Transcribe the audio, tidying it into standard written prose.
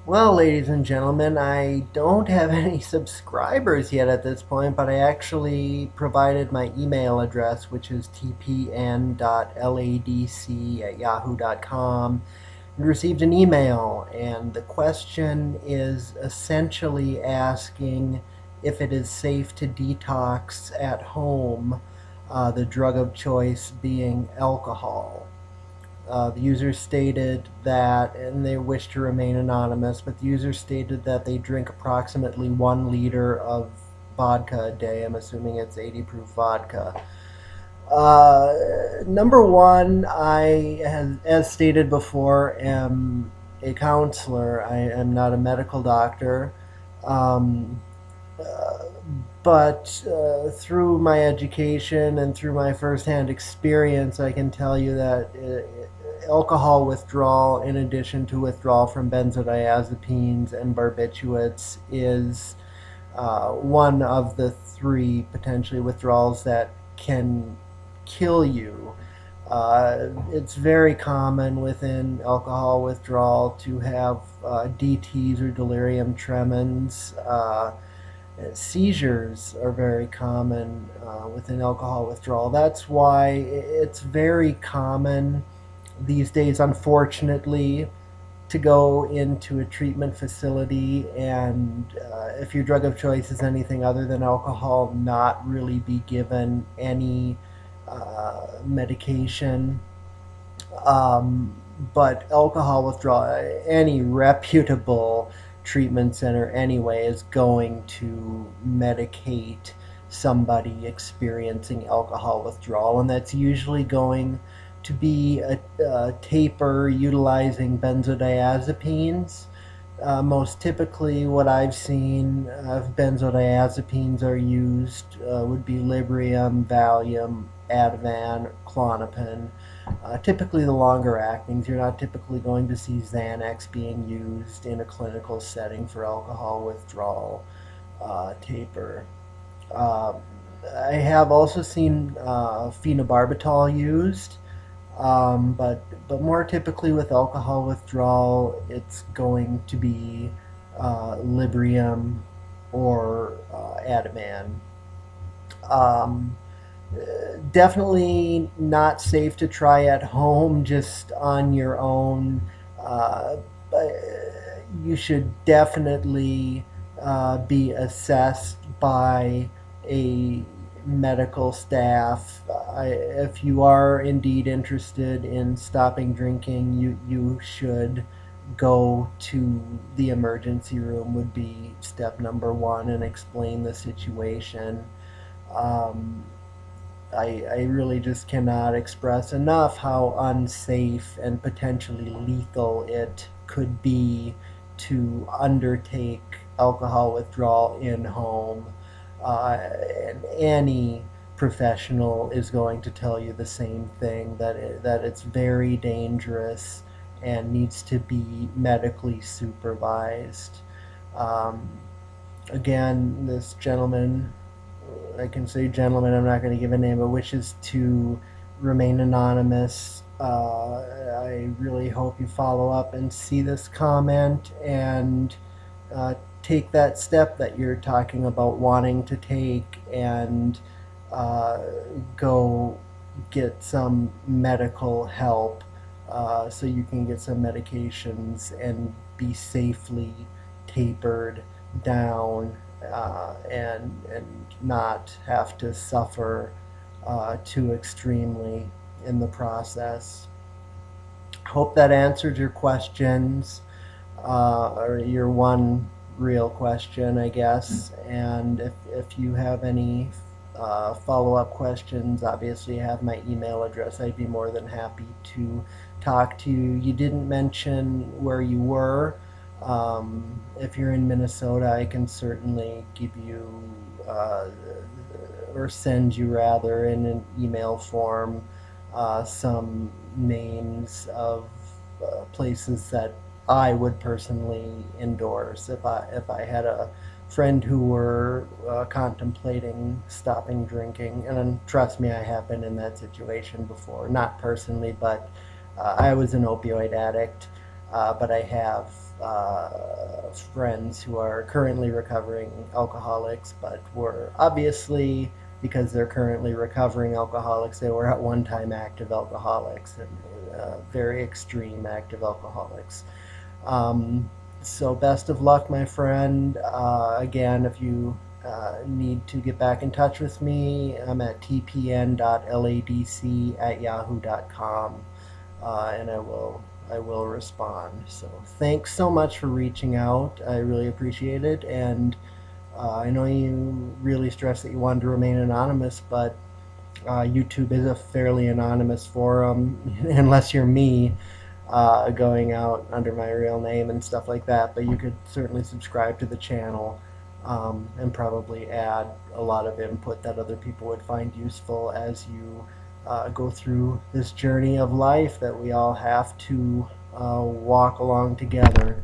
Well, ladies and gentlemen, I don't have any subscribers yet at this point, but I actually provided my email address, which is tpn.ladc@yahoo.com, and received an email. And the question is essentially asking if it is safe to detox at home, the drug of choice being alcohol. The user stated that, and they wish to remain anonymous, but the user stated that they drink approximately 1 liter of vodka a day. I'm assuming it's 80 proof vodka. Number one, as stated before, am a counselor. I am not a medical doctor. Um, uh, but through my education and through my firsthand experience, I can tell you that alcohol withdrawal, in addition to withdrawal from benzodiazepines and barbiturates, is one of the three potentially withdrawals that can kill you. It's very common within alcohol withdrawal to have DTs or delirium tremens. Seizures are very common within alcohol withdrawal. That's why it's very common these days, unfortunately, to go into a treatment facility and if your drug of choice is anything other than alcohol, not really be given any medication. But alcohol withdrawal, any reputable treatment center anyway, is going to medicate somebody experiencing alcohol withdrawal, and that's usually going to be a taper utilizing benzodiazepines. Most typically, what I've seen of benzodiazepines are used would be Librium, Valium, Ativan, Klonopin. Typically, the longer actings. You're not typically going to see Xanax being used in a clinical setting for alcohol withdrawal taper. Uh, I have also seen phenobarbital used, but more typically with alcohol withdrawal, it's going to be Librium or Ativan. Um, Definitely not safe to try at home just on your own. But you should definitely be assessed by a medical staff. If you are indeed interested in stopping drinking, you should go to the emergency room, would be step number one, and explain the situation. Um, I really just cannot express enough how unsafe and potentially lethal it could be to undertake alcohol withdrawal in home. And any professional is going to tell you the same thing, that it's very dangerous and needs to be medically supervised. Um, Again, this gentleman, I can say gentleman, I'm not going to give a name, but wishes to remain anonymous. I really hope you follow up and see this comment and take that step that you're talking about wanting to take and uh, go get some medical help so you can get some medications and be safely tapered down and not have to suffer too extremely in the process. Hope that answered your questions, or your one real question, I guess. And if you have any follow up questions, obviously you have my email address. I'd be more than happy to talk to you. You didn't mention where you were. If you're in Minnesota, I can certainly give you, uh, or send you rather, in an email form, some names of places that I would personally endorse if I had a friend who were contemplating stopping drinking. And trust me, I have been in that situation before. Not personally, but I was an opioid addict, but I have friends who are currently recovering alcoholics, but were obviously, because they're currently recovering alcoholics, they were at one time active alcoholics, and very extreme active alcoholics. Um, so best of luck, my friend. Again, if you need to get back in touch with me, I'm at tpn.ladc@yahoo.com, and I will respond. So thanks so much for reaching out. I really appreciate it, and I know you really stressed that you wanted to remain anonymous, but YouTube is a fairly anonymous forum, unless you're me, going out under my real name and stuff like that. But you could certainly subscribe to the channel, and probably add a lot of input that other people would find useful as you go through this journey of life that we all have to walk along together.